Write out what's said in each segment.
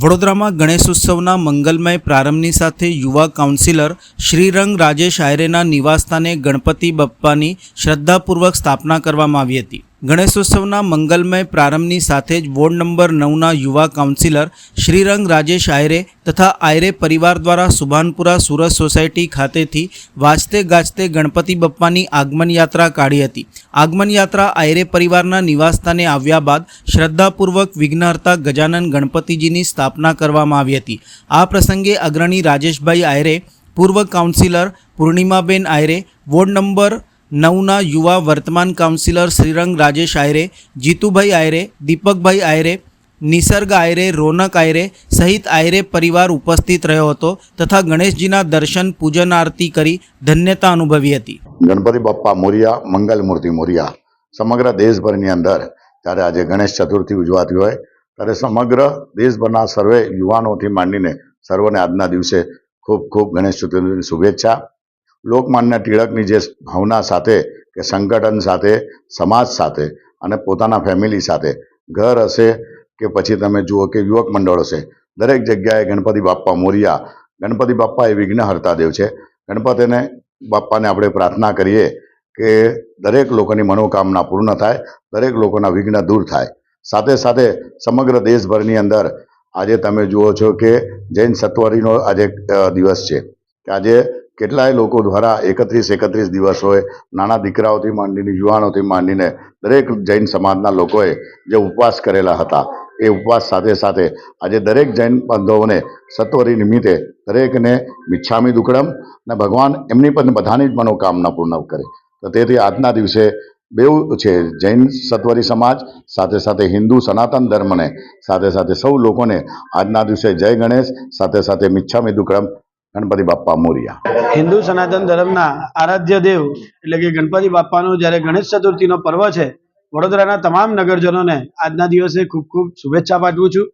વડોદરામાં ગણેશોત્સવના મંગલમય પ્રારંભની સાથે યુવા કાઉન્સિલર શ્રીરંગ રાજેશ આયરેના નિવાસસ્થાને ગણપતિ બપ્પાની શ્રદ્ધાપૂર્વક સ્થાપના કરવામાં આવી હતી। ગણેશોત્સવના મંગલમય પ્રારંભની સાથે જ વોર્ડ નંબર 9ના યુવા કાઉન્સિલર શ્રીરંગ રાજેશ આયરે તથા આયરે પરિવાર દ્વારા સુભાનપુરા સુરત સોસાયટી ખાતેથી વાજતે ગાજતે ગણપતિ બપ્પાની આગમન યાત્રા કાઢી હતી। આગમન યાત્રા આયરે પરિવારના નિવાસસ્થાને આવ્યા બાદ શ્રદ્ધાપૂર્વક વિઘ્નહર્તા ગજાનન ગણપતિજીની સ્થાપના કરવામાં આવી હતી। આ પ્રસંગે અગ્રણી રાજેશભાઈ આયરે, પૂર્વ કાઉન્સિલર પૂર્ણિમાબેન આયરે, વોર્ડ નંબર 9ના યુવા વર્તમાન કાઉન્સિલર શ્રીરંગ રાજેશ આયરે, જીતુભાઈ આયરે, દીપકભાઈ આયરે, નિસર્ગ આયરે, રોનક આયરે સહિત આયરે પરિવાર ઉપસ્થિત રહ્યો હતો તથા ગણેશજીના દર્શન પૂજન આરતી કરી ધન્યતા અનુભવી હતી। ગણપતિ બાપ્પા મોરિયા, મંગલ મૂર્તિ મોરિયા। સમગ્ર દેશભરની અંદર જ્યારે આજે ગણેશ ચતુર્થી ઉજવાતી હોય ત્યારે સમગ્ર દેશભરના સર્વે યુવાનોથી માંડીને સર્વને આજના દિવસે ખૂબ ખૂબ ગણેશ ચતુર્થીની શુભેચ્છા। લોકમાન્ય ટિળકની જે ભાવના સાથે કે સંગઠન સાથે, સમાજ સાથે અને પોતાના ફેમિલી સાથે ઘર હશે કે પછી તમે જુઓ કે યુવક મંડળ હશે, દરેક જગ્યાએ ગણપતિ બાપ્પા મોરિયા। ગણપતિ બાપ્પા એ વિઘ્નહર્તા દેવ છે। ગણપતિને બાપ્પાને આપણે પ્રાર્થના કરીએ કે દરેક લોકોની મનોકામના પૂર્ણ થાય, દરેક લોકોના વિઘ્ન દૂર થાય। સાથે સાથે સમગ્ર દેશભરની અંદર આજે તમે જુઓ છો કે જૈન સત્વરીનો આજે દિવસ છે કે આજે કેટલાય લોકો દ્વારા 31 દિવસ હોય, નાના દીકરાઓથી માંડીને યુવાનોથી માંડીને દરેક જૈન સમાજના લોકોએ જે ઉપવાસ કરેલા હતા એ ઉપવાસ સાથે સાથે આજે દરેક જૈન બાંધવોને સત્વરી નિમિત્તે દરેકને મિચ્છામી દુક્કડમ અને ભગવાન એમની પણ બધાની જ મનોકામના પૂર્ણ કરે। તો તેથી આજના દિવસે બેઉ છે, જૈન સત્વરી સમાજ સાથે સાથે હિન્દુ સનાતન ધર્મને સાથે સાથે સૌ લોકોને આજના દિવસે જય ગણેશ, સાથે સાથે મિચ્છામી દુક્કડમ, ગણપતિ બાપ્પા મોરિયા। હિન્દુ સનાતન ધર્મના આરાધ્ય દેવ એટલે કે ગણપતિ બાપ્પાનો જ્યારે ગણેશ ચતુર્થીનો પર્વ છે, વડોદરાના તમામ નગરજનોને આજના દિવસે ખૂબ ખૂબ શુભેચ્છા પાઠવું છું।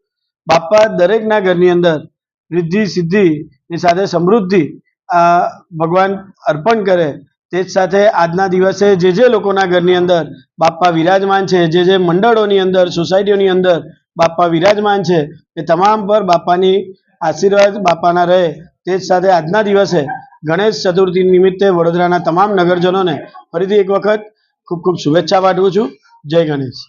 બાપ્પા દરેકના ઘરની અંદર રિદ્ધિ સિદ્ધિની સાથે સમૃદ્ધિ ભગવાન અર્પણ કરે। તે જ સાથે આજના દિવસે જે લોકોના ઘરની અંદર બાપ્પા વિરાજમાન છે, જે મંડળોની અંદર, સોસાયટીઓની અંદર બાપ્પા વિરાજમાન છે, એ તમામ પર બાપ્પાની આશીર્વાદ બાપ્પાના રહે। તે જ સાથે આજના દિવસે ગણેશ ચતુર્થી નિમિત્તે વડોદરાના તમામ નગરજનોને ફરીથી એક વખત ખૂબ ખૂબ શુભેચ્છા પાઠવું છું। જય ગણેશ।